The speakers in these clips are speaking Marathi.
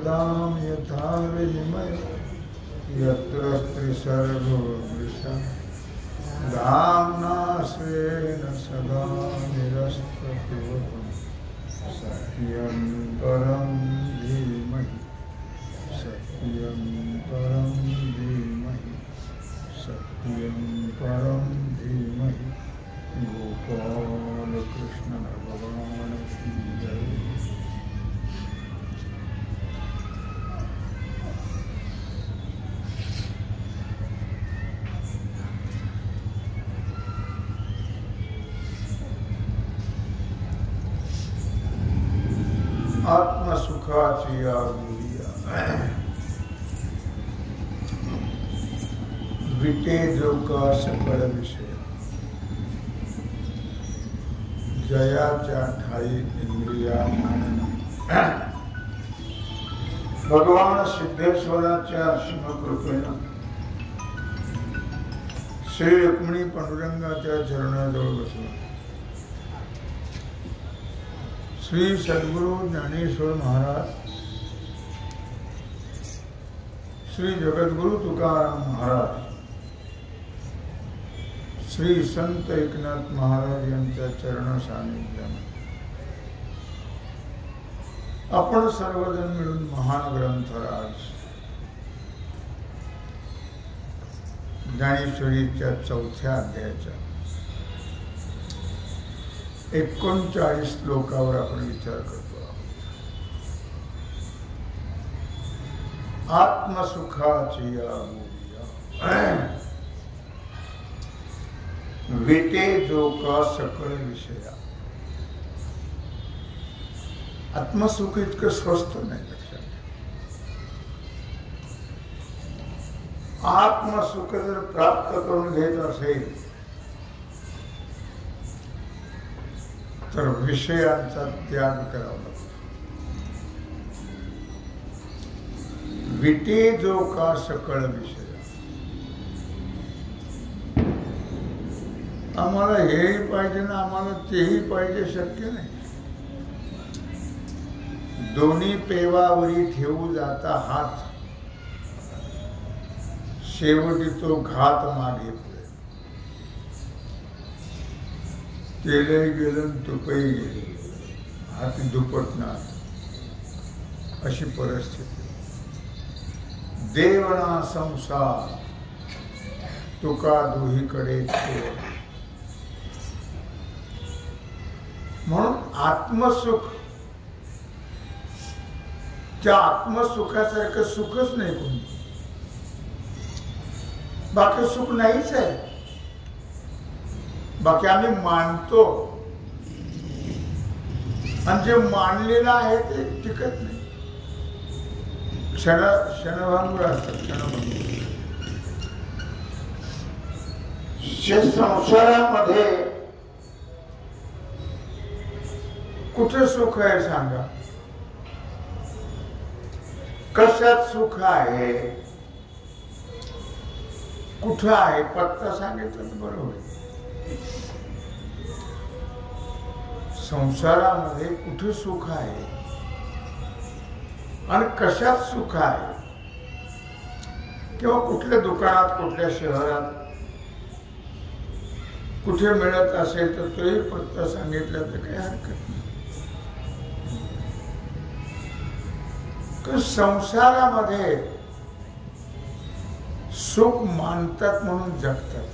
विनिमयतां यथा विनिमय यत्र त्रिसर्गो दृशा धाम्ना स्वेन सदा निरस्तकुवतं सत्यं परं धीमहि सत्यं परं धीमहि सत्यं परं धीमहि। गोपाल कृष्ण भगवान की जय। आत्मसुखाची आगुलिया विटे जो का सकळ विषय जयाच्या ठाई इंद्रिया मानन। भगवान सिद्धेश्वराच्या शिवकृपेनं श्री रुक्मिणी पांडुरंगाच्या चरणाजवळ बसला श्री सद्गुरु ज्ञानेश्वर महाराज, श्री जगद्गुरु तुकाराम महाराज, श्री संत एकनाथ महाराज यांच्या चरण सानिध्याने आपण सर्वजण मिळून महान ग्रंथराज ज्ञानेश्वरीच्या 4थ्या अध्यायाच्या 39 श्लोकावर आपण विचार करतो आहोत। आत्मसुखाची विटे जो का सकळ विषया। आत्मसुख इतकं स्वस्त नाही लक्षात। आत्मसुख जर प्राप्त करून घेत असेल तर विषयांचा त्याग करावा लागतो। विटे जो का सकळ विषय। आम्हाला हेही पाहिजे ना आम्हाला तेही पाहिजे शक्य नाही। दोन्ही पेवावरी ठेवू जाता हात शेवटी तो घात मागे पुढे। तेलही गेलं तुपही गेले हाती दुपटणार अशी परिस्थिती। देवना संसार तुका दुहीकडे म्हणून आत्मसुख त्या आत्मसुखासारखं सुखच नाही कोणी। बाकी सुख नाहीच आहे। बाकी आम्ही मानतो आणि जे मानलेलं आहे ते टिकत नाही। क्षणभंगुर असतात क्षणभंगुर। संसारामध्ये कुठे सुख आहे सांगा? कशात सुख आहे? कुठं आहे? पत्ता सांगितलं तर बरं होईल। संसारामध्ये कुठे सुख आहे आणि कशात सुख आहे किंवा कुठल्या दुकानात कुठल्या शहरात कुठे मिळत असेल तर तोही पत्ता सांगितलं तर काही हरकत नाही। संसारामध्ये सुख मानतात म्हणून जगतात।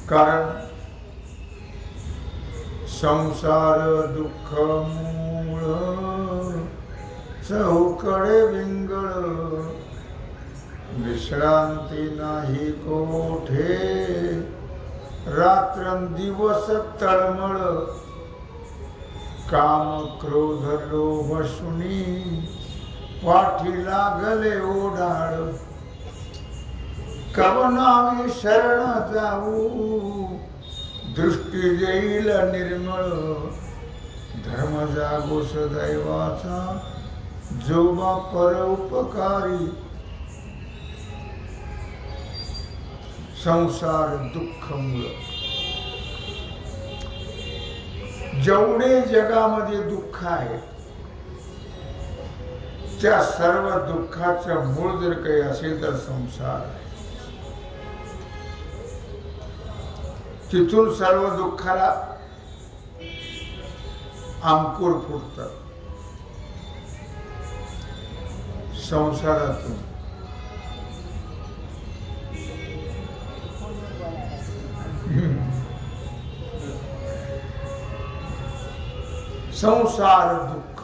कारण संसार दुःख मूळ चौकडे विंगळ विश्रांती नाही कोठे रात्रंदिवस तळमळ काम क्रोध लोभ शुनी पाठी लागले ओढाळ कवनावी शरण जाऊ दृष्टी येईल निर्मळ धर्म जागोस दैवाचा जोबा परोपकारी संसार दुःख मूळ जेवढे जगामध्ये दुःख आहे त्या सर्व दुःखाचं मूळ जर काही असेल तर संसार आहे. तिथून सर्व दुःखाला अंकुर फुटतं. संसारातून संसार दुःख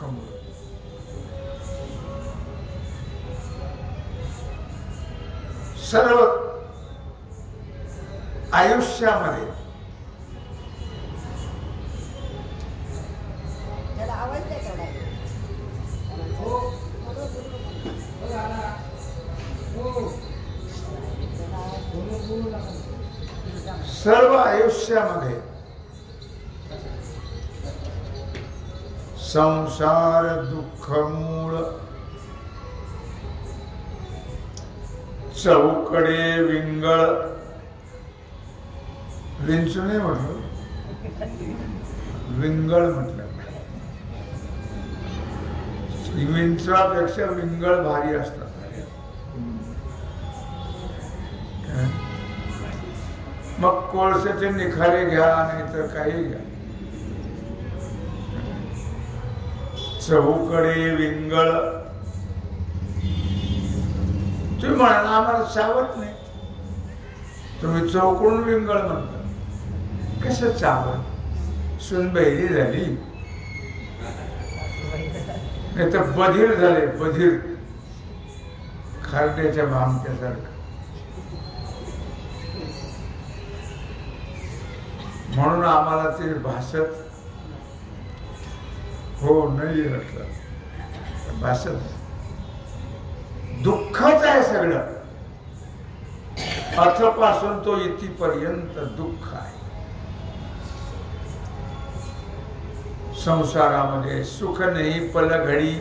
सर्व आयुष्यामध्ये सर्व आयुष्यामध्ये संसार दुःख मूळ चौकडे विंगळ विंचू नाही म्हटलं विंगळ म्हटलं. विंचवापेक्षा विंगळ भारी असतात. मग कोळशाचे निखारे घ्या नाही तर काही घ्या. चौकडे विंगळ तुम्ही म्हणाल आम्हाला चावत नाही. तुम्ही चौकडून विंगळ म्हणता. कसं चावत? सुनबैरी झाली नाही तर बधीर झाले. बधीर खारट्याच्या भामट्यासारखं. म्हणून आम्हाला ते भाषत हो नाही म्हटलं. भाषत दुःखच आहे सगळं. अथपासून तो इथपर्यंत दुःख आहे. संसारामध्ये सुख नाही पल घडी.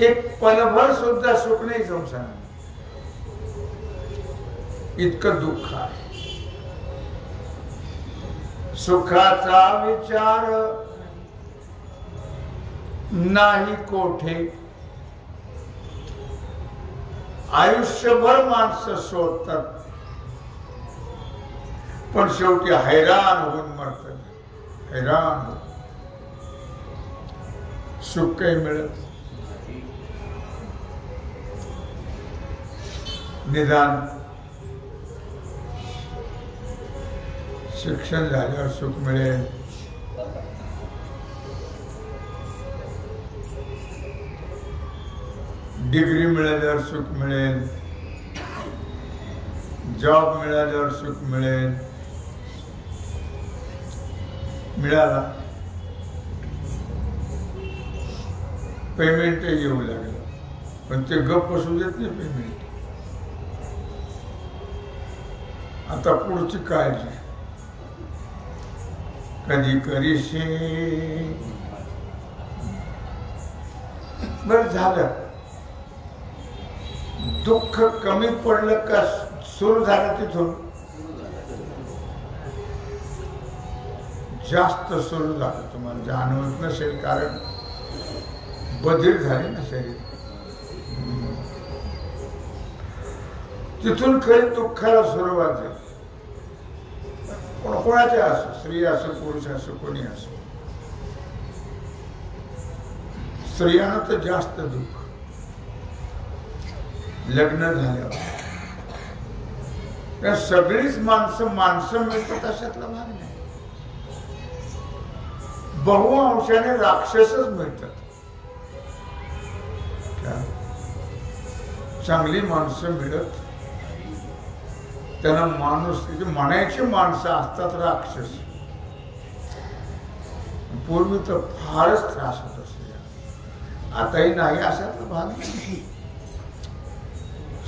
एक पलभर सुद्धा सुख नाही संसारात. इतकं दुःख आहे. सुखाचा विचार नाही कोठे. आयुष्यभर माणसं शोधतात पण शेवटी हैराण होऊन मरतात. हैराण होऊन सुख काही मिळत. निदान शिक्षण झाल्यावर सुख मिळेल. डिग्री मिळाल्यावर सुख मिळेल. जॉब मिळाल्यावर सुख मिळेल. मिळाला पेमेंट येऊ लागलं पण ते गप्प बसू देत नाही. पेमेंट आता पुढची काळजी कधी करीशे. बरं झालं. दुःख कमी पडलं का सुरू झालं तिथून जास्त सुरू झालं. तुम्हाला जाणवत नसेल कारण बधीर झाले ना शरीर. तिथून खरी दुःखाला सुरुवात झाली. कोणाचे असो, स्त्री असो पुरुष असो कोणी असो. स्त्रियांना तर जास्त दुःख. लग्न झाल्यावर सगळीच माणसं मिळतात अशातला भाग नाही. बहुअंशाने राक्षसच मिळतात. चांगली माणसं मिळत त्यांना माणूस म्हणायची माणसं असतात राक्षस. पूर्वी तर फारच त्रास होत असे. आताही नाही अशातला भाग नाही.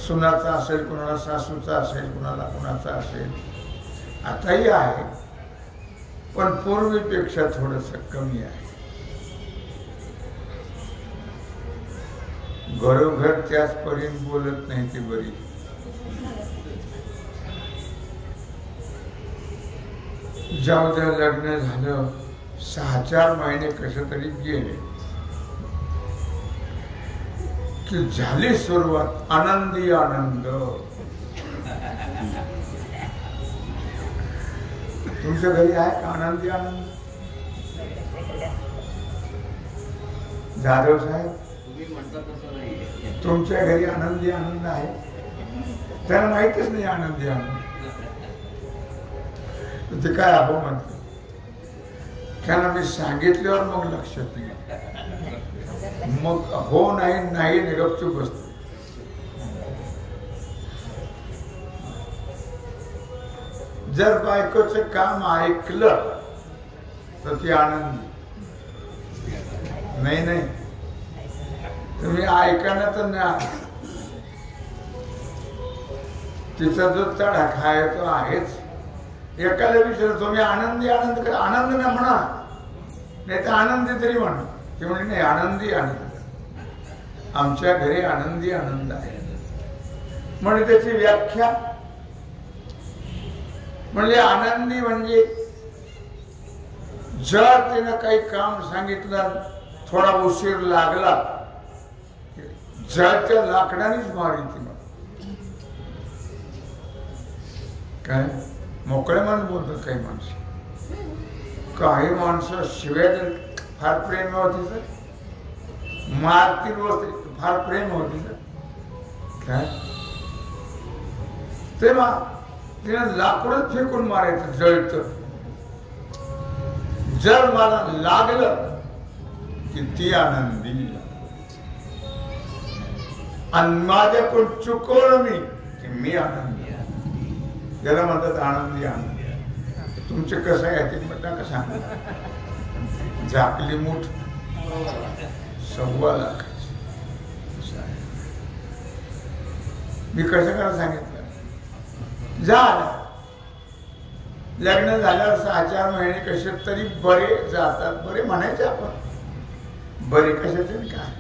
सुनाचा असेल कुणाला, सासूचा असेल कुणाला, कुणाचा असेल. आताही आहे पण पूर्वीपेक्षा थोडस कमी आहे. घरोघर त्याचपर्यंत बोलत नाही ती बरी. जाऊ द्या लग्न झालं 6-4 महिने कसे तरी गेले की झाली सुरुवात आनंदी आनंद. तुमच्या घरी आहे का आनंदी आनंद? जाधव साहेब, तुमच्या घरी आनंदी आनंद आहे? त्यांना माहितच नाही आनंदी आनंद. ते काय अहो म्हणते, त्यांना मी सांगितल्यावर मग लक्षात येईल, मग हो नाही नाही गपचूप बसतो. जर बायकोचं काम ऐकलं तर ती आनंदी. नाही नाही, तुम्ही ऐकायला तर नाही, तिचा जो तडा खाय तो आहेच. एकाला विचार तुम्ही आनंदी आनंद करा, आनंद ना म्हणा, नाही तर आनंदी तरी म्हणा. ते म्हणजे नाही, आनंदी आनंद, आमच्या घरी आनंदी आनंद आहे. म्हणजे त्याची व्याख्या म्हणजे आनंदी म्हणजे जर तिनं काही काम सांगितलं, थोडा उशीर लागला, जळत्या लाकडानेच मारी ती. काय मोकळे मन बोलतात काही माणसं. काही माणसं शिव्या फार प्रेम होती तर मारती रोज फार प्रेम होती तर काय, तेव्हा तिने लाकडच फेकून मारायचं जळत. जर मला लागलं की ती आनंदी, आणि माझ्याकडून चुकवलं मी की मी आनंदी. त्याला म्हणतात आनंदी आनंदी. तुमचे कसं आहे ते म्हणता का सांग. झाकली मूठ 1.25 लाख. मी कसं करा सांगितलं, झालं लग्न झाल्यावर 6-4 महिने कसे तरी बरे जातात. बरे म्हणायचे आपण, बरे कशाचे काय.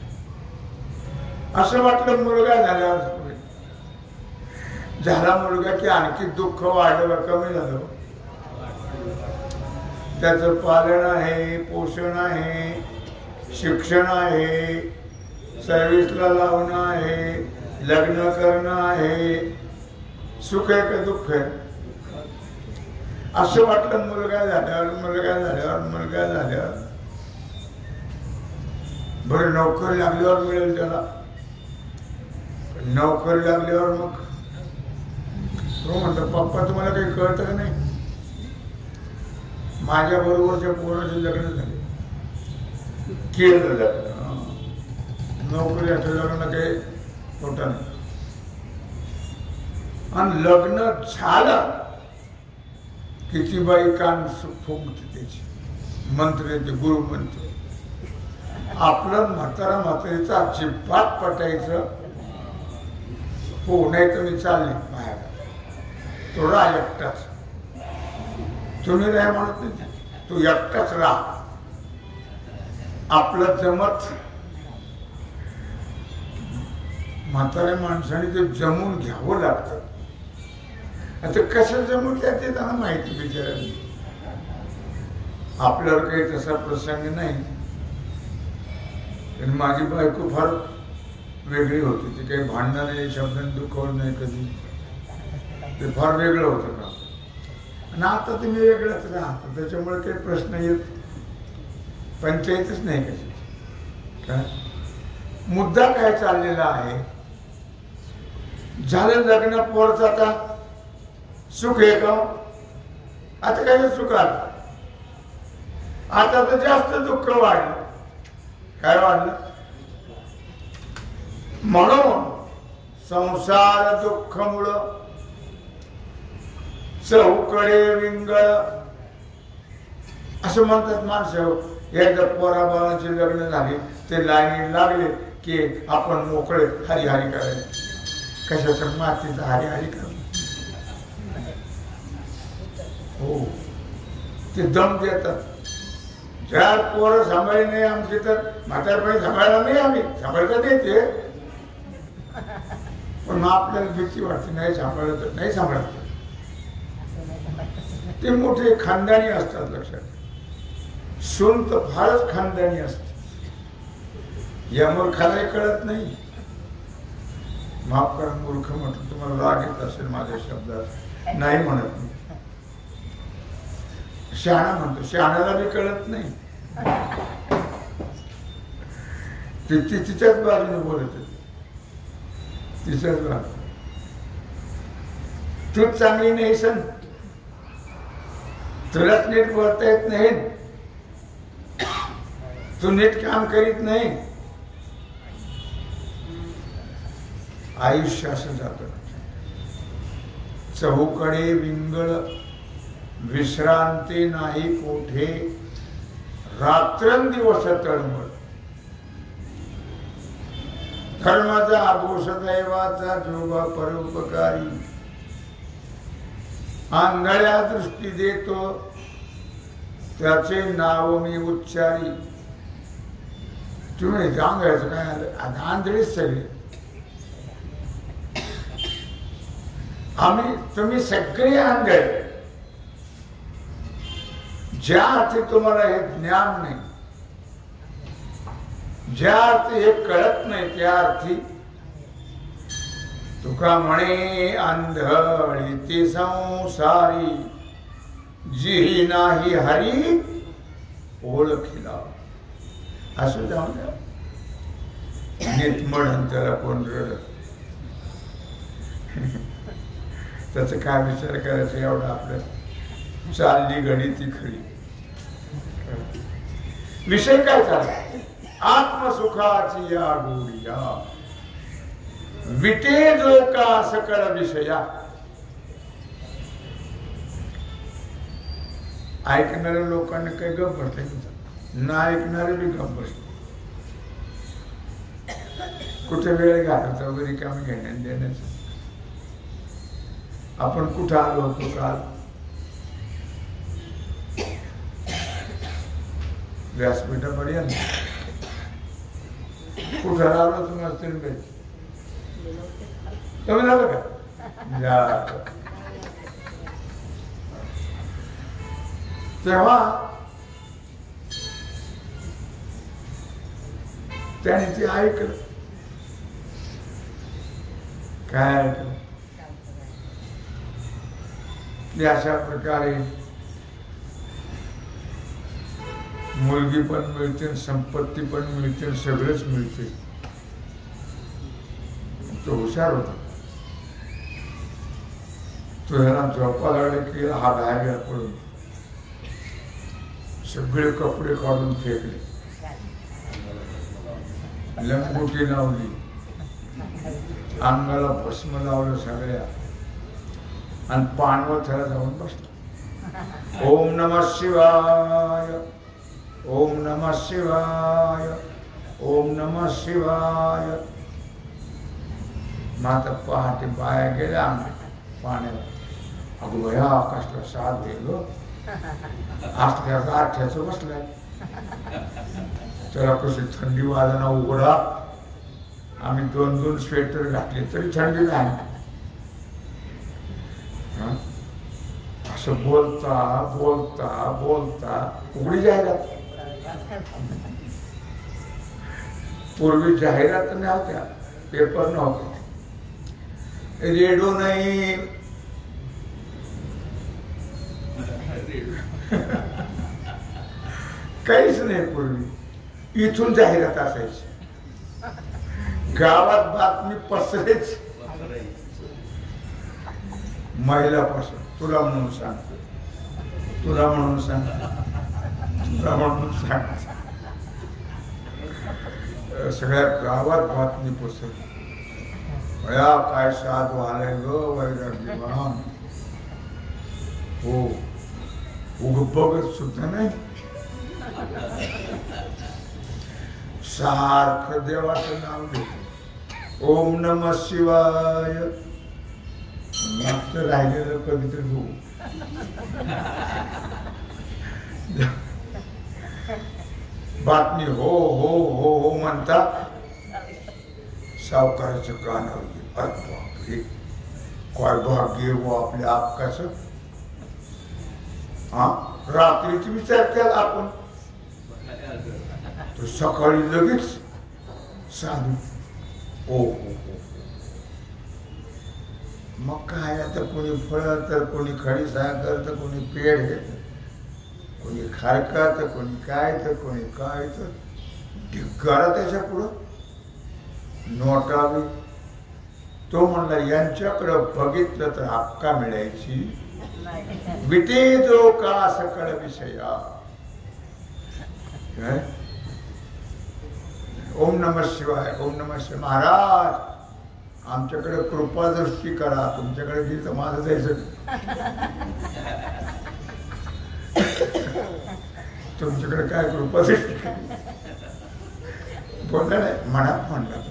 असं वाटलं मुलगा झाल्यावर झाला मुलगा की आणखी दुःख वाढलं, कमी झालं. त्याचं पालन आहे, पोषण आहे, शिक्षण आहे, सर्व्हिसला लावणं आहे, लग्न करणं आहे. सुख आहे का दुःख आहे? असं वाटलं मुलगा झाल्यावर बरं नोकरी लागल्यावर मिळेल त्याला. नोकरी लागल्यावर मग तो म्हणतो पप्पा तुम्हाला काही कळतं का नाही, माझ्या बरोबरच्या पोराचे लग्न झाले, केलं लग्न, नोकरी लग्न काही मोठा नाही. आणि लग्न झालं किती बाई कान फुंकते त्याची, मंत्र येते, गुरु मंत्र. आपलं म्हातारीचं अजिबात पटायचं हो नाही तर मी चालले बाहेर, तो राह एकटाच. तुम्ही राह म्हणत नाही, तू एकटाच राह. आपलं जमत म्हाताऱ्या माणसाने ते जमून घ्यावं लागतं. आता कसं जमून घ्या ते त्यांना माहिती बिचारायला. आपल्यावर काही तसा प्रसंग नाही. पण माझी बायको फार वेगळी होती. ती काही भांडणं नाही, शब्दांनी दुखवलं नाही कधी. ते फार वेगळं होतं का. आणि आता तुम्ही वेगळंच राहता, त्याच्यामुळे काही प्रश्न येत पंचायतच नाही कशी. काय मुद्दा काय चाललेला आहे, झालं लग्न पोरचं, आता सुख आहे का? आता काय सुख आलं, आता तर जास्त दुःख वाढलं. काय वाढलं? म्हणून संसार दुःखामुळं चौकडे विंगळ असं म्हणतात माणसं. एकदा पोराबाळांचे लग्न झाले, ते लाईनी लागले की आपण मोकळे हरी हरी करायचे. कशाचं? मातीचं हरी हरी कर. हो, ते दम देतात. ज्या पोरं सांभाळली नाही आमची तर म्हातारपणी सांभाळला नाही, आम्ही सांभाळता देते. पण मग आपल्याला भीती वाटते, नाही सांभाळलं तर नाही सांभाळत. ते मोठे खानदानी असतात लक्षात. सून तर फारच खानदानी असते. या मूर्खालाही कळत नाही. माफ करा मूर्ख म्हटलं तुम्हाला राग येत असेल माझ्या शब्दात, नाही म्हणत मी. शहाणा म्हणतो, शहाण्याला बी कळत नाही. ती तिच्याच बाजूने बोलत होती, तिच्याच बाजू. तूच चांगली नाही सन, तुलाच नीट बोलता येत नाही, तू नीट काम करीत नाही. आयुष्य असं जात. चहूकडे विंगळ विश्रांती नाही कोठे, रात्रंदिवस तळमळ. धर्माचा आभूष दैवाचा जोगा परोपकारी, आंधळ्या दृष्टी देतो त्याचे नाव मी उच्चारी. तुम्ही सांगायचं काय आलं, आंधळीच सगळे. तुम्ही सगळे आंधळे. ज्या अर्थी तुम्हाला हे ज्ञान नाही, ज्या अर्थी हे कळत नाही, त्या अर्थी तुका म्हणे अंधळी ती संसारी, जी नाही हरी ओळखिला. असं जाऊन द्या. नीट म्हणून त्याला कोण रडत. त्याचा काय विचार करायचा, एवढा आपलं चालली घडी ती खरी. विषय काय चालला, आत्मसुखाची या गोडिया, विटे जो का सकळ विषया. ऐकणाऱ्या लोकांना काही गप्प बसले, ना ऐकणारे बी गप्प बसले. कुठे वेळ घालत वगैरे काम घेण्यात देण्याचं. आपण कुठं आलो होतो काल, व्यासपीठापर्यंत. कुठं राहिलो तुम्हाला तुम्ही झालं का? तेव्हा त्याने ते ऐकलं. काय ऐकलं की अशा प्रकारे मुलगी पण मिळते, संपत्ती पण मिळते, सगळंच मिळते. तो हुशार होता. तो ह्याला झोपा लागले की हा बाहेर पडून सगळे कपडे काढून फेकले, लंगोटी लावली, अंगाला भस्म लावलं सगळ्या, आणि पाणवथ्याला जाऊन बसला. ओम नमः शिवाय, ओम नमः शिवाय, ओम नमः शिवाय. माता पहाटे बाया गेल्या पाण्याला. अगं भया कसला साथ गेलो, असल्या गाठ्याचं बसलाय. त्याला कशी थंडी वाजाना उघडा. आम्ही 2-2 स्वेटर घातले तरी थंडी नाही. असं बोलता बोलता बोलता उघडी जाहिरात. पूर्वी जाहिरात नव्हत्या, पेपर नव्हते, रेडिओ नाही, काहीच नाही. पूर्वी इथून जाहिरात असायची. गावात बातमी पसरायची. महिलापासून तुला म्हणून सांगतो, तुला म्हणून सांगतो, तुला म्हणून सांगतो. सगळ्या गावात बातमी पसरली. बया काय साधू आलाय ग वैराग्यवान. हो, उग बघत सुद्धा नाही, सारखं देवाचं नाव घेतो. ओम नमः शिवाय. मागचं राहिलेलं कधीतरी हो. बातमी हो हो हो हो म्हणतात. सावकाराचं कानावर बापरे काय भाग्य वो आपल्या आपकाचं. हा, रात्रीच विचार केला आपण तो सकाळी लगेच साधू ओ हो हो. मग काय आता कोणी फळं तर कोणी खडी साखर तर कोणी पेढ कोणी खारका तर कोणी काय तर कोणी काय तर ढिगारा त्याच्या पुढं नोटावी. तो म्हणला यांच्याकडं बघितलं तर हक्का मिळायची विटे जो का सकळ विषया. ओम नमः शिवाय ओम नमः शिवाय. महाराज आमच्याकडे कृपा दृष्टी करा. तुमच्याकडे गेली तर माझं जायचं. तुमच्याकडे काय कृपा दृष्टी बोलला नाही मनात म्हणला.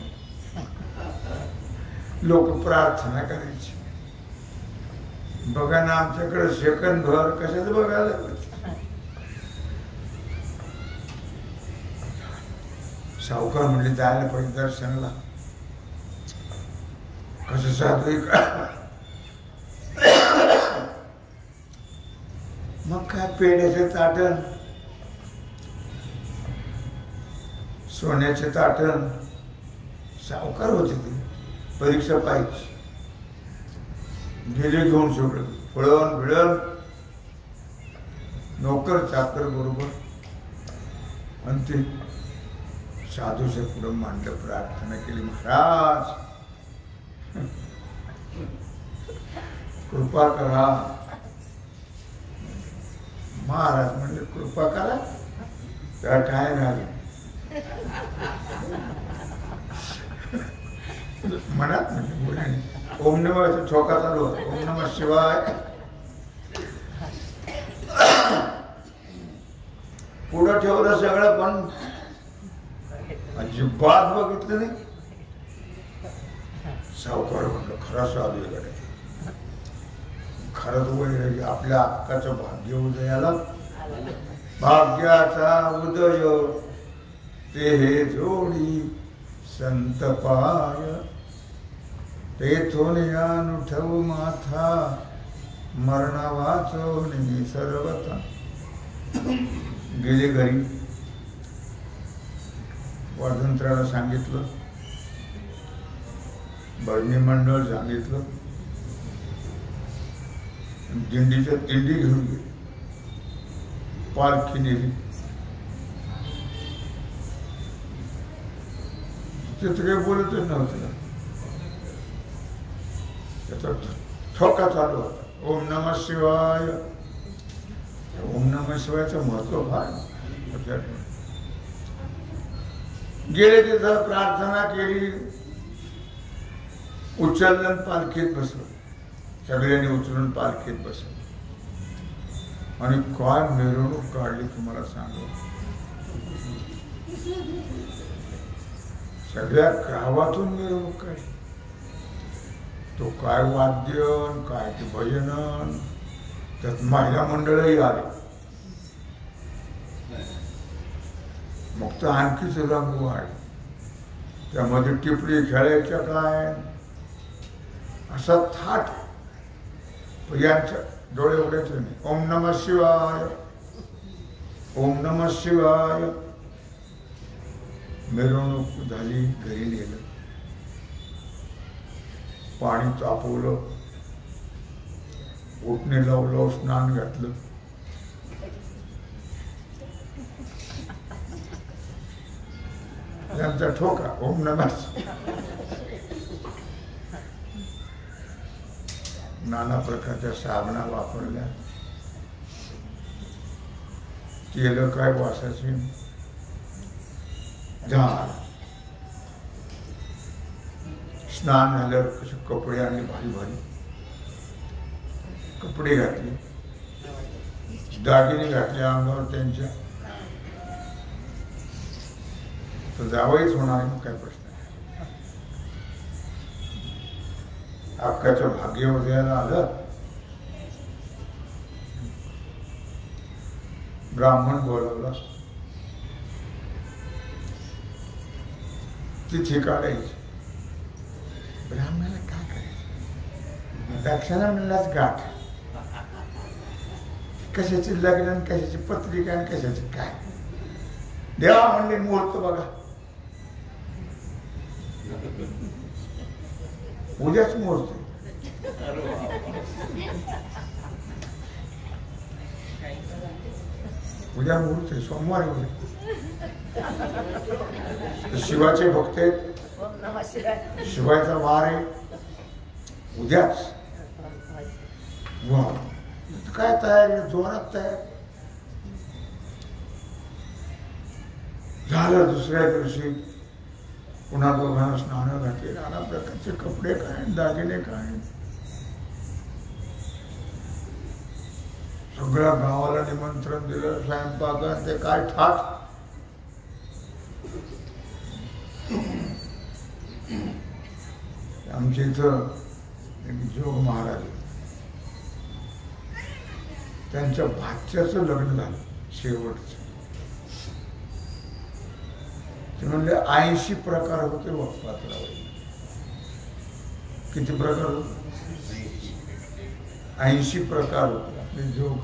लोक प्रार्थना करायची. बघा ना आमच्याकडे सेकंद भर कशाच बघायला. सावकार म्हणले जायला पाहिजे दर्शनाला. कसं साधू मग काय पेढ्याचे ताटण सोन्याचे ताटण. सावकार होते ते परीक्षा पाहिजे. गेले घेऊन सगळं फळण भिळण नोकर चाकर बरोबर. आणि ते साधूच्या पुढं मांडलं. प्रार्थना केली महाराज कृपा करा. महाराज म्हणले कृपा करा त्या काय झालं. मनात म्हणजे बोलणे ओम नमः ठोका चालू होता. ओम नमः शिवाय. पुढं ठेवलं सगळं पण अजिबात बघितलं नाही. सावकार म्हटलं खरा साधू आहे. खरंच वय आपल्या हक्काचं भाग्य उदयाला. भाग्याचा उदय ते हे जोडी संत पाय. तेथून अनुठव माथा मरणा वाचवणे सर्वथा. गेले घरी. वर्धंत्राला सांगितलं. भजनी मंडळ सांगितलं. दिंडीच्या दिंडी घेऊन गेली. पालखी नेली. तिथं काही बोलतच नव्हतं. त्याचा ठोका चालू होता. ओम नमः शिवाय. ओम नमः शिवायचं महत्व फार. गेले तिथं प्रार्थना केली. उचललं पालखीत बसलं. सगळ्यांनी उचलून पालखीत बसलं. आणि काय मिरवणूक काढली तुम्हाला सांगू. सगळ्या गावातून मिरवणूक काढली. तो काय वाद्य काय ते भजन. त्यात महिला मंडळही आले. मग तर आणखीच रंग वाढ. त्यामध्ये टिपरी खेळायच्या काय असा थाट. यांच्या डोळे उघडायचे नाही. ओम नमः शिवाय ओम नमः शिवाय. मिरवणूक झाली. घरी नेलं. पाणी तापवलं. उठणे लावलं. स्नान घातलं. त्यांचा ठोका ओम नमः. नाना प्रकारच्या साबणा वापरल्या. केलं काय वासाची झाड. स्नान झाल्यावर कसे कपडे आणले भारी भारी कपडे घातले. दागिने घातले अंगावर त्यांच्या. तर जावईच होणार. मग काय प्रश्न. हक्काचं भाग्य उदयाला आलं. ब्राह्मण बोलवला. तिथे काढायची. ब्राह्मणाला काय करायचं. दक्षिणा म्हणलाच गाठ. कशाची लग्न कशाची पत्रिका आणि कशाची काय. देवा म्हणले मुहूर्त बघा, उद्याच मुहूर्त. उद्या मुहूर्त आहे, सोमवारी उद्या. शिवाचे भक्त आहेत, शिवायचा वार आहे उद्याच. वा काय तयारी, जोरात तयार झालं. दुसऱ्या दिवशी पुन्हा दोघांना स्नान घातले, नाना प्रकारचे कपडे काय, दागिने काय, सगळ्या गावाला निमंत्रण दिलं. स्वयंपाकात ते काय थाट. आमच्या इथं जोग महाराज, त्यांच्या भाच्याचं लग्न झालं शेवटचं. ते म्हणले 80 प्रकार होते पात्रावर. किती प्रकार होते? 80 प्रकार होते आपले जोग.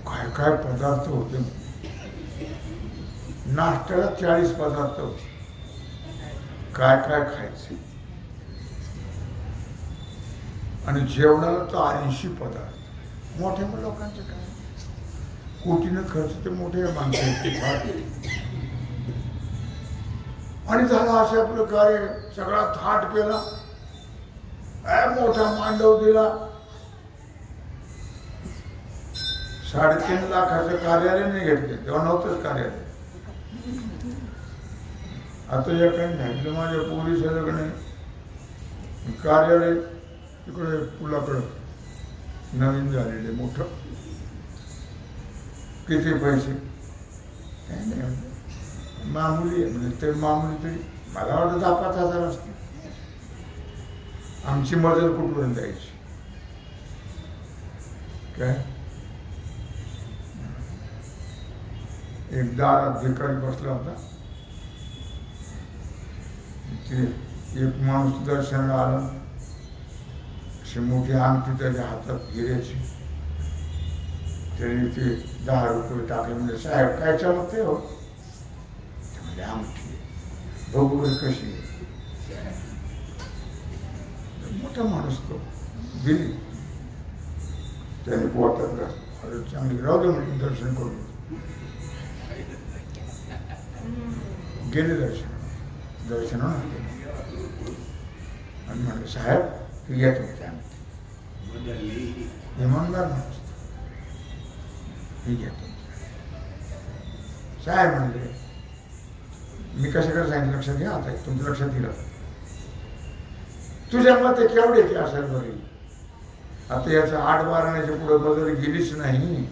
काय काय पदार्थ होते. नाश्त्याला 40 पदार्थ होते. काय काय खायचे. आणि जेवणाला तर 80 पदार्थ. मोठ्या लोकांचे काय, कोटीनं खर्च, ते मोठे माणसाचे. आणि झालं अशा प्रकारे सगळा थाट केला, मोठा मांडव दिला. 3.5 लाखाचं कार्यालय नाही घेतले, तेव्हा नव्हतंच कार्यालय. आता या काही नाही, माझ्या पोलिसाला लग्न कार्यालय तिकडे पुलाकडं नवीन झालेले मोठं. किती पैसे? काही नाही, मामुली आहे. म्हणजे ते मामुली तरी मला वाटतं 10-5 हजार असते. आमची मजल कुठून द्यायची काय. एक दारात भिकारी बसला होता. ते एक माणूस दर्शनाला आला, अशी मोठी अंगठी त्याच्या हातात हिऱ्याची. त्याने ते 10 रुपये टाकले. म्हणजे साहेब काय चमकते हो? म्हणजे अंगठी बघू कशी. मोठा माणूस तो दिली. त्याने पोटात अरे चांगली राहू दे म्हणजे दर्शन करून गेले. दर्शन आणि म्हणले साहेब या तुमची अंगठी. इमानदार माणूस, ठीक आहे साहेब म्हणले. मी कशाकडे सांगितलं लक्षात घ्या. आता तुमच्या लक्षात दिलं. तुझ्या मते केवढे ते असेल बरी. आता याचं 8 बाराण्याच्या पुढे बदल गेलीच नाही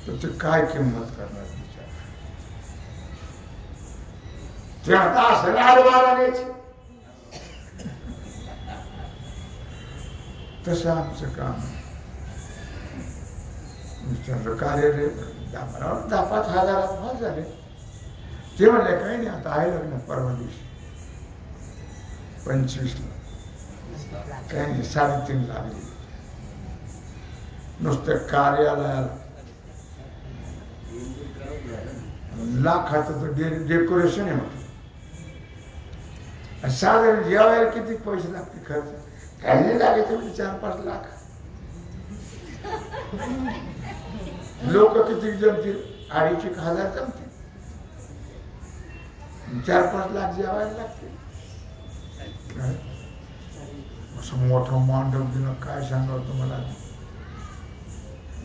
तर ते काय किंमत करणार विचार. ते आता असेल 8 बाराण्याची. तसं आमचं काम. विचारलं कार्यालय 10-5 हजारात फार झाले. ते म्हणले काही नाही, आता आहे लग्न परवा दिवशी 25ला. काही नाही 3.5 लागली. नुसतं कार्यालयाला लाखाचं तर डेकोरेशन आहे. म्हटलं साधारण जेवायला किती पैसे लागते खर्च? काही नाही लागायचे म्हणजे 4-5 लाख. लोक किती जमतील? 2,500 जमतील. 4-5 लाख जेवायला लागतील. असं मोठं मांडव दिलं, काय सांगावं तुम्हाला.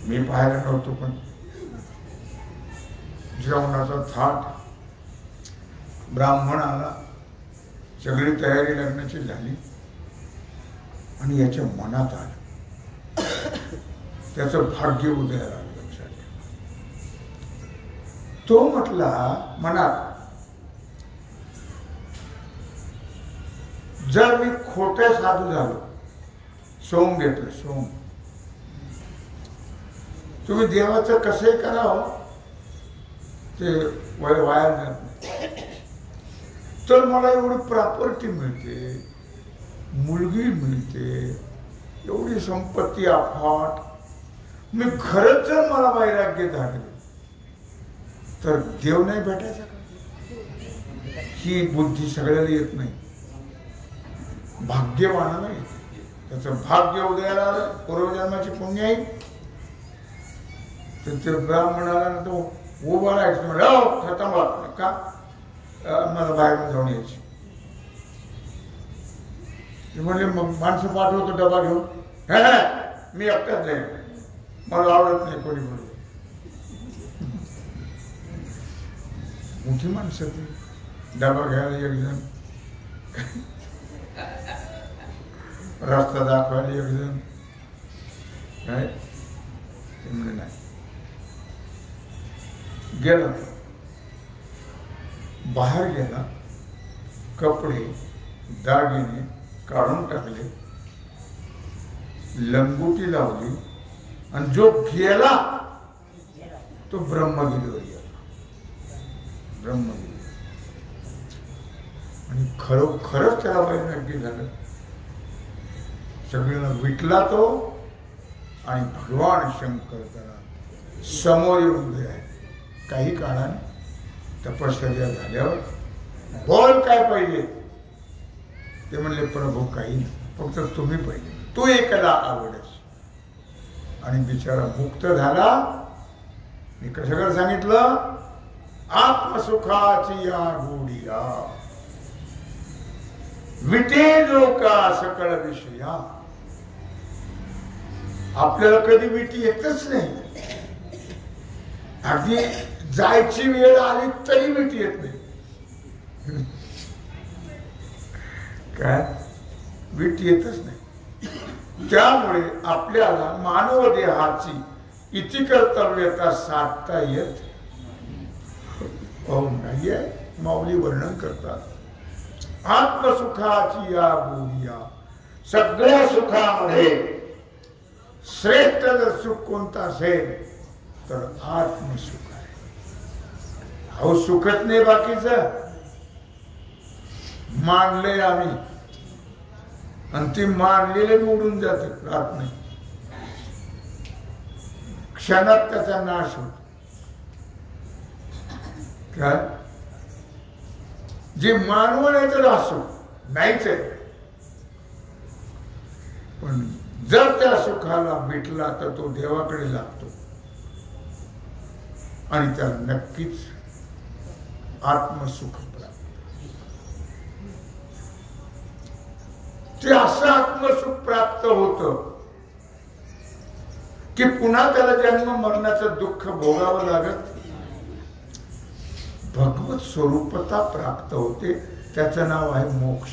मी पाहायला नव्हतो पण जेवणाचा थाट. ब्राह्मण आला, सगळी तयारी लग्नाची झाली. आणि याच्या मनात आलं, त्याचं भाग्य उदयाला आलं. लक्षात तो म्हटला मनात, जर मी खोट्या साधू झालो, सोंग घेतलं सोंग, तुम्ही देवाचं कसंही करावं ते वाया जात नाही. तर मला एवढी प्रॉपर्टी मिळते, मुलगी मिळते, एवढी संपत्ती अफाट, मी खरंच जर मला वैराग्य झालं तर देव नाही भेटायचा का? ही बुद्धी सगळ्याला येत नाही, भाग्यवानाला येते. त्याचं भाग्य उदयाला आलं, पूर्वजन्माची पुण्य आहे. तर ते ब्राह्मणाला ना तो उभा राहायचं, खतम का मला बाहेरून जाऊन यायची. ते म्हणले मग माणसं पाठवतो डबा घेऊन, मी एकटाच जाईल, मला आवडत नाही कोणी बरोबर. मोठी माणसं ती डबा घ्यायला एक जण, रस्ता दाखवायला एक जण, काय ते म्हणजे नाही. गेला बाहेर गेला, कपडे दागिने काढून टाकले, लंगोटी लावली आणि जो गेला तो ब्रह्मगिरीवर गेला. ब्रह्मगिरी आणि खरंच त्याला वैराग्य झालं. सगळ्यांना विटला तो आणि भगवान शंकर त्याला समोर येऊन उभे आहे. काही काळाने तपश्चर्या झाल्यावर बोल काय पाहिजे? ते म्हणले प्रभू काही नाही, फक्त तुम्ही पाहिजे, तू एकला आवडस. आणि बिचारा मुक्त झाला. मी कसं सांगितलं, आत्मसुखाची या गोडिया विटे जो का सकळ विषया. आपल्याला कधी विटी येतच नाही. अगदी जायची वेळ आली तरी विटी येत नाही. काय विटी येतच नाही. त्यामुळे आपल्याला मानव देहाची इति कर्तव्यता साधता येत नाहीये. माऊली वर्णन करतात, आत्मसुखाची या गोडिया. सगळ्या सुखामध्ये श्रेष्ठ जर सुख कोणतं असेल तर आत्मसुख आहे. अहो सुखच नाही बाकीचं मानलंय आम्ही आणि ते मानलेले मोडून जाते, राहत नाही. क्षणात त्याचा नाश होतो. काय जे मानव नाही तर असो नाहीच आहे, पण जर त्या सुखाला भेटला तर तो देवाकडे लागतो आणि त्याला नक्कीच आत्मसुख प्राप्त. ते असं आत्मसुख प्राप्त होतं की पुन्हा त्याला जन्म मरणाचं दुःख भोगावं लागत. भगवत स्वरूपता प्राप्त होते, त्याचं नाव आहे मोक्ष.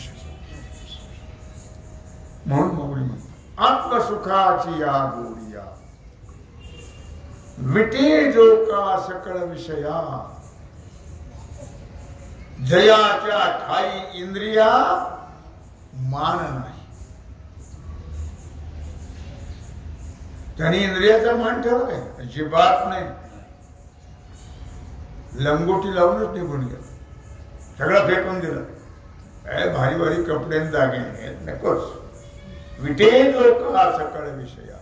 म्हणून माऊली म्हणतात, आत्मसुखाची या गोडिया विटे जो का सकळ विषया. जयाच्या ठाई इंद्रिया मान नाही. त्याने इंद्रियाचा मान ठेवलाय, अजिबात नाही. लंगोटी लावूनच निघून गेला, सगळं फेकून दिलं. भारी भारी कपडे दागिने नकोच. विटे लोक हा सकळ विषया.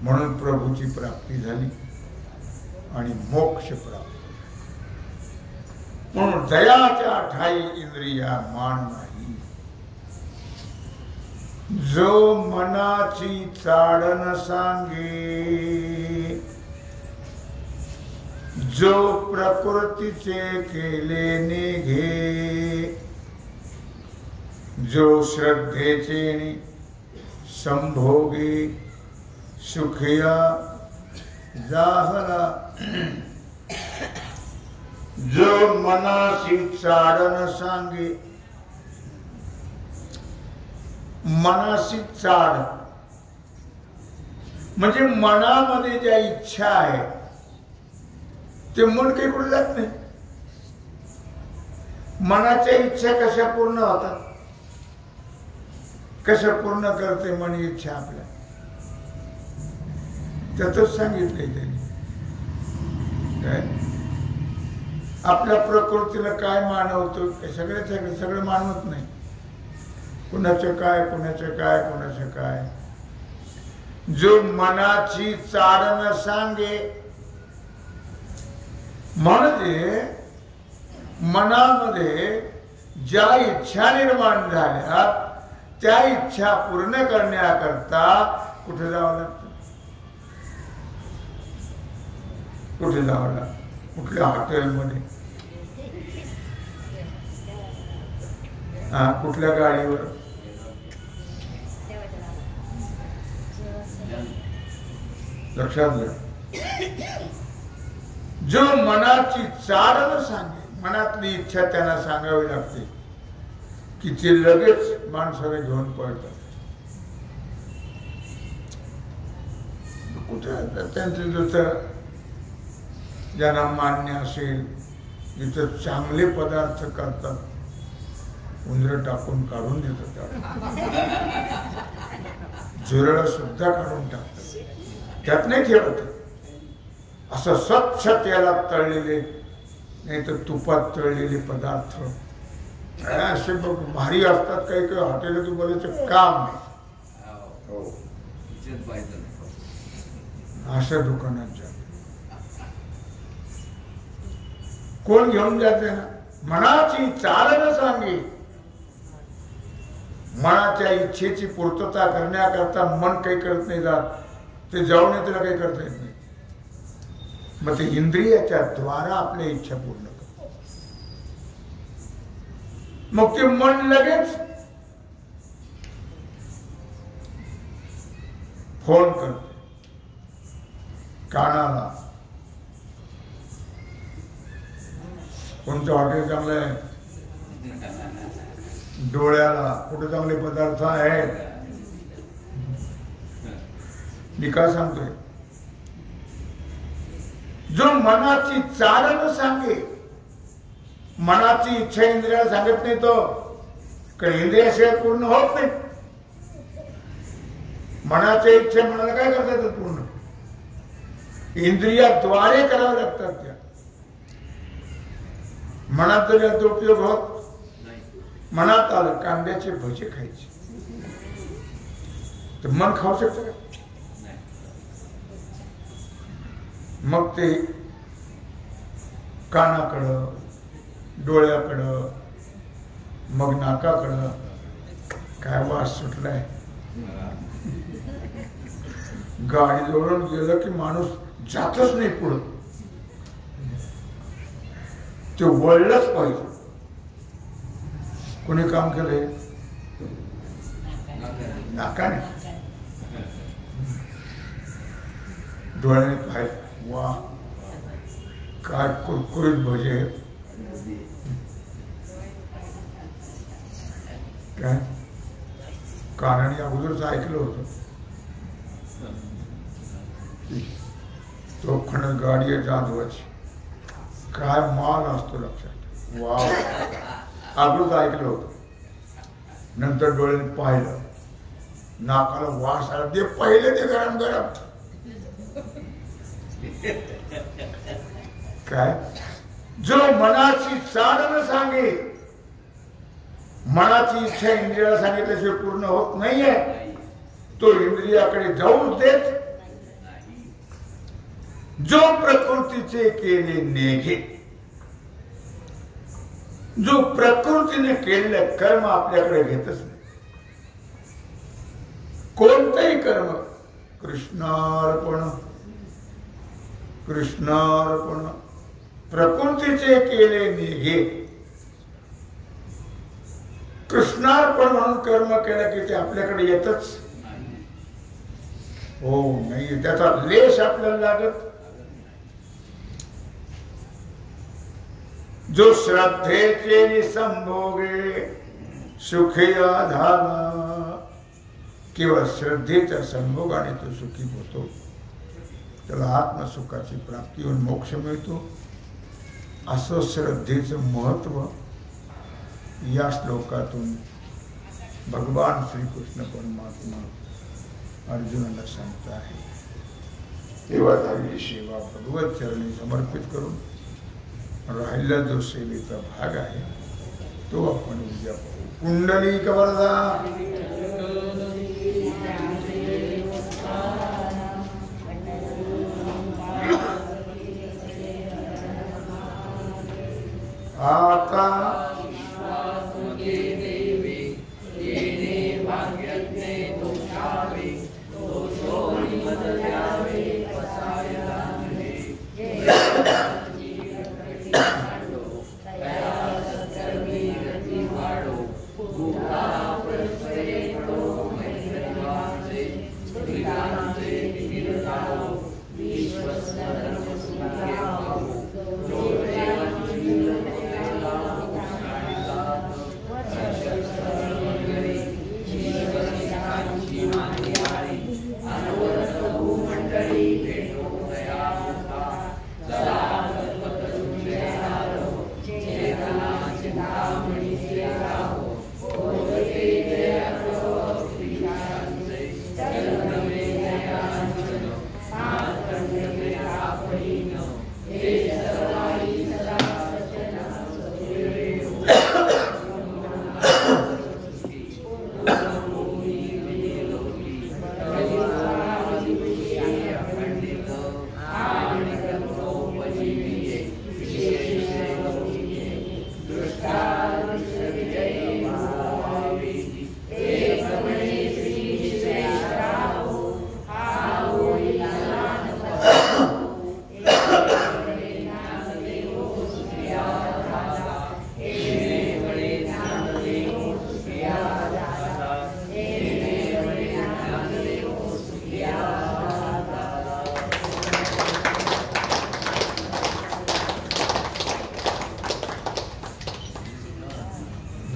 म्हणून प्रभूची प्राप्ती झाली आणि मोक्ष प्राप्त. म्हणून जयाच्या ठाई इंद्रिया मान नाही. जो मनाची चाडण सांगे, जो प्रकृतीचे केले निघे, जो श्रद्धेचे संभोगे सुखिया जाहला. जो मनाशी चाडण सांगे, मनाशी चाड म्हणजे मनामध्ये ज्या इच्छा आहे ते मन काही कुठे जात नाही. मनाच्या इच्छा कशा पूर्ण होतात, कशा पूर्ण करते मन इच्छा आपल्या, त्यातच सांगितलंय त्यांनी. काय आपल्या प्रकृतीला काय मानवतो, सगळं मानवत नाही. कुणाचं काय, कुणाचं काय, कुणाचं काय. जो मनाची चाडण सांगे, म्हणजे मनामध्ये ज्या इच्छा निर्माण झाल्या त्या इच्छा पूर्ण करण्याकरता कुठे जावं लागतं? कुठे जावं लागतं? कुठल्या हॉटेलमध्ये, कुठल्या गाडीवर, लक्षात घ्या. जो मनाची चाडण सांगे, मनातली इच्छा त्यांना सांगावी लागते की ते लगेच माणसाला घेऊन पळतात. कुठे त्यांचं जसं ज्यांना मान्य असेल जिथं चांगले पदार्थ करतात, उंदरं टाकून काढून देतात, झुरळ सुद्धा काढून टाकतात, त्यात नाही ठेवत. असं स्वच्छ तेलात तळलेले नाही तर तुपात तळलेले पदार्थ असे भारी असतात. काही काही हॉटेल तू बोलायचं काम नाही. अशा दुकानात जा, कोण घेऊन जाते ना? मनाची चालण सांगे. मनाच्या इच्छेची पूर्तता करण्याकरता मन काही करत नाही जात, ते जाऊन त्याला काही करता येत नाही. मग ते इंद्रियाच्या द्वारा आपल्या इच्छा पूर्ण करतो. मग ते मन लगेच फोन करते कानाला, कोणतं हॉटेल चांगलं आहे, डोळ्याला कुठे चांगले पदार्थ आहेत. मी काय सांगतोय? जो मनाची चालण सांगे, मनाची इच्छा इंद्रियाला सांगत नाही तो, कारण इंद्रियाशिवाय पूर्ण होत नाही. मनाच्या इच्छा मनाला काय करता येतात पूर्ण? इंद्रियाद्वारे करावे लागतात. त्या मनात जर याचा उपयोग होत, मनात आलं कांद्याचे भजे खायचे तर मन खाऊ शकतं का? मग ते कानाकडं, डोळ्याकडं, मग नाकाकडं काय वास सुटलाय. गाडी जवळून गेलं की माणूस जातच नाही पुढं, ते वळलंच पाहिजे. कोणी काम केलंय? नाकाने, डोळ्याने पाहिजे, वा काय कुरकुरीत भजे, काय कानाने अगोदरच ऐकलं होतं. तो खंड गाडी आहे जाधवाची, काय माल असतो लक्षात. वा अगोदर ऐकलं होतं, नंतर डोळ्याने पाहिलं, नाकाला वास आला, ते पहिले ते गरम गरम. काय? जो मनाची चालण सांगे, मनाची इच्छा इंद्रियाला सांगितल्याशिवाय पूर्ण होत नाहीये, तो इंद्रियाकडे जाऊच देत. जो प्रकृतीचे केले नेघे, जो प्रकृतीने केलेलं कर्म आपल्याकडे घेतच नाही. कोणतंही कर्म कृष्णार्पण, कृष्णार्पण, प्रकृतीचे केले निघे. कृष्णार्पण म्हणून कर्म केलं की ते आपल्याकडे येतच हो नाही, त्याचा लेश आपल्याला लागत. जो श्रद्धेचे संभोगे सुखी झाला, केवळ श्रद्धेच्या संभोगाने तो सुखी होतो, त्याला आत्मसुखाची प्राप्ती होऊन मोक्ष मिळतो. असं श्रद्धेचं महत्व या श्लोकातून भगवान श्रीकृष्ण परमात्मा अर्जुनाला सांगत आहे. तेव्हा झालेली सेवा भगवत चरणी समर्पित करून राहिला जो सेवेचा भाग आहे तो आपण उद्या पाहू. कुंडलिक वरदा आता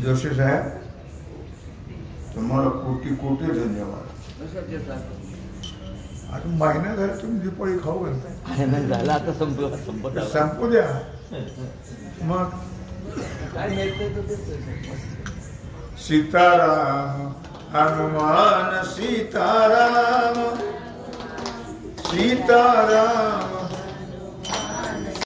जोशी साहेब, तुम्हाला कोटी कोटी धन्यवाद. आता महिना झाला तुम्ही दिपाळी खाऊ घालताय. नाही झाला आता संपू द्या. मग सीताराम हनुमान सीताराम सीताराम